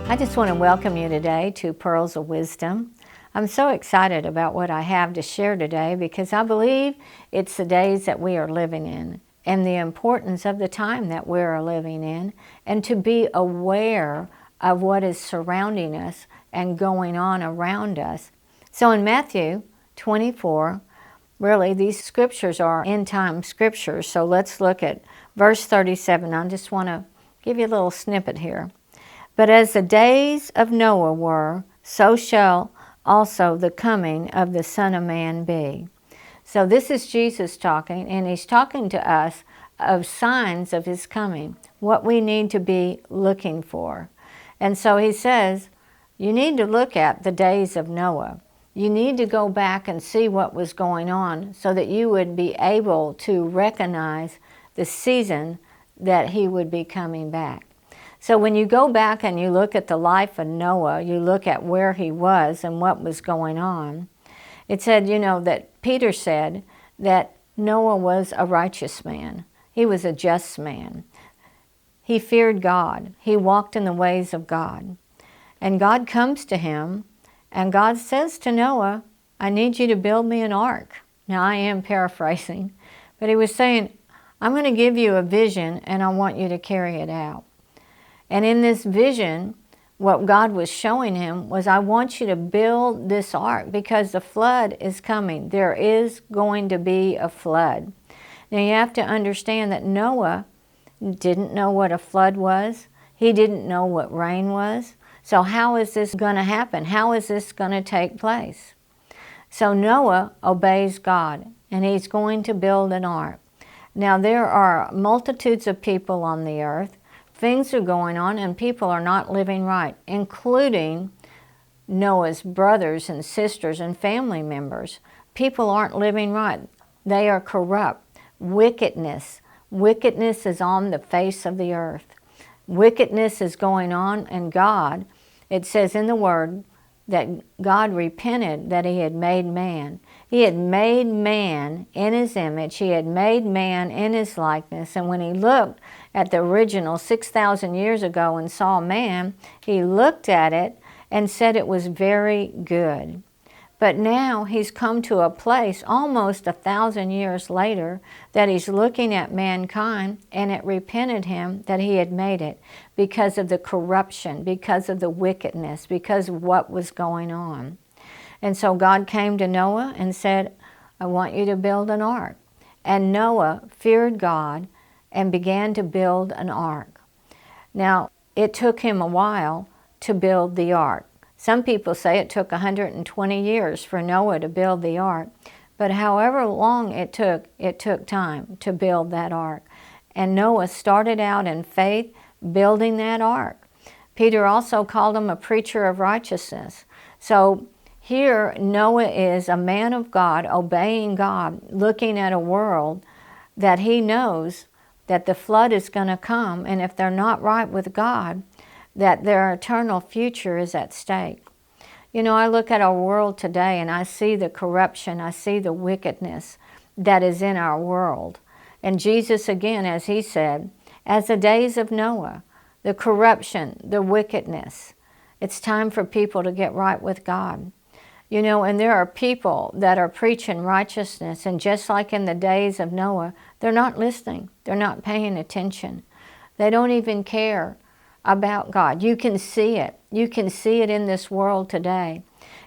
I just want to welcome you today to Pearls of Wisdom. I'm so excited about what I have to share today because I believe it's the days that we are living in and the importance of the time that we are living in, and to be aware of what is surrounding us and going on around us. So in Matthew 24, really these scriptures are end-time scriptures. So let's look at verse 37. I just want to give you a little snippet here. But as the days of Noah were, so shall also the coming of the Son of Man be. So this is Jesus talking, and he's talking to us of signs of his coming, what we need to be looking for. And so he says, you need to look at the days of Noah. You need to go back and see what was going on so that you would be able to recognize the season that he would be coming back. So when you go back and you look at the life of Noah, you look at where he was and what was going on, it said, that Peter said that Noah was a righteous man. He was a just man. He feared God. He walked in the ways of God. And God comes to him, and God says to Noah, I need you to build me an ark. Now, I am paraphrasing, but he was saying, I'm going to give you a vision, and I want you to carry it out. And in this vision, what God was showing him was, I want you to build this ark because the flood is coming. There is going to be a flood. Now you have to understand that Noah didn't know what a flood was. He didn't know what rain was. So how is this going to happen? How is this going to take place? So Noah obeys God, and he's going to build an ark. Now there are multitudes of people on the earth. Things are going on and people are not living right, including Noah's brothers and sisters and family members. People aren't living right. They are corrupt. Wickedness is on the face of the earth. Wickedness is going on, and God, it says in the Word that God repented that he had made man. He had made man in his image. He had made man in his likeness. And when he looked at the original 6,000 years ago and saw man, he looked at it and said it was very good. But now he's come to a place almost 1,000 years later that he's looking at mankind, and it repented him that he had made it because of the corruption, because of the wickedness, because of what was going on. And so God came to Noah and said, I want you to build an ark. And Noah feared God and began to build an ark. Now, it took him a while to build the ark. Some people say it took 120 years for Noah to build the ark. But however long it took time to build that ark. And Noah started out in faith building that ark. Peter also called him a preacher of righteousness. So here Noah is a man of God, obeying God, looking at a world that he knows that the flood is going to come, and if they're not right with God, that their eternal future is at stake. I look at our world today and I see the corruption, I see the wickedness that is in our world. And Jesus, again, as he said, as the days of Noah, the corruption, the wickedness, it's time for people to get right with God. And there are people that are preaching righteousness, and just like in the days of Noah, they're not listening. They're not paying attention. They don't even care about God. You can see it. You can see it in this world today.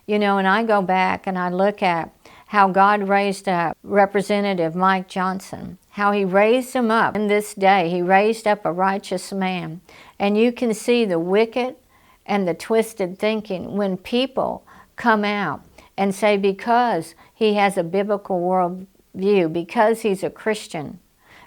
And I go back and I look at how God raised up Representative Mike Johnson, how he raised him up in this day. He raised up a righteous man. And you can see the wicked and the twisted thinking when people come out and say because he has a biblical worldview, because he's a Christian,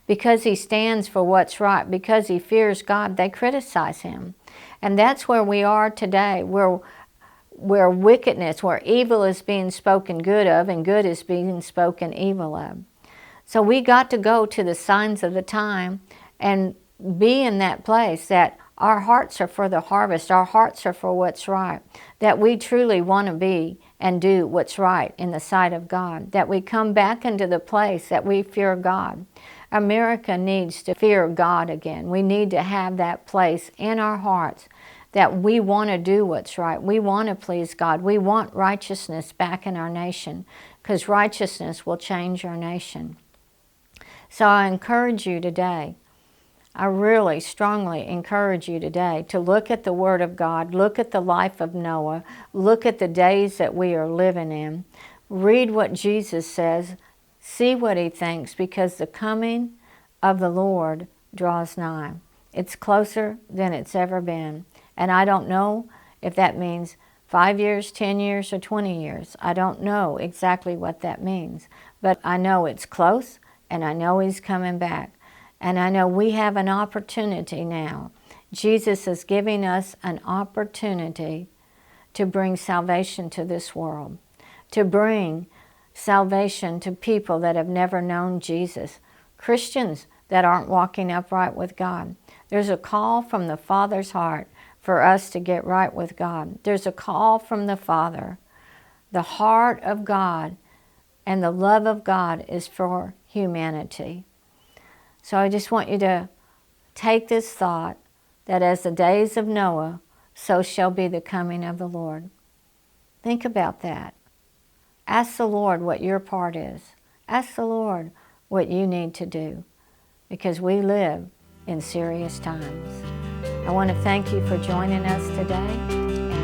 because he stands for what's right, because he fears God, they criticize him. And that's where we are today, where wickedness, where evil is being spoken good of and good is being spoken evil of. So we got to go to the signs of the time and be in that place that our hearts are for the harvest, our hearts are for what's right, that we truly want to be and do what's right in the sight of God, that we come back into the place that we fear God. America needs to fear God again. We need to have that place in our hearts that we want to do what's right. We want to please God. We want righteousness back in our nation, because righteousness will change our nation. So I encourage you today, I really strongly encourage you today to look at the Word of God, look at the life of Noah, look at the days that we are living in, read what Jesus says, see what He thinks, because the coming of the Lord draws nigh. It's closer than it's ever been. And I don't know if that means 5 years, 10 years, or 20 years. I don't know exactly what that means. But I know it's close, and I know He's coming back. And I know we have an opportunity now. Jesus is giving us an opportunity to bring salvation to this world, to bring salvation to people that have never known Jesus, Christians that aren't walking upright with God. There's a call from the Father's heart for us to get right with God. There's a call from the Father. The heart of God and the love of God is for humanity. So I just want you to take this thought that as the days of Noah, so shall be the coming of the Lord. Think about that. Ask the Lord what your part is. Ask the Lord what you need to do, because we live in serious times. I want to thank you for joining us today,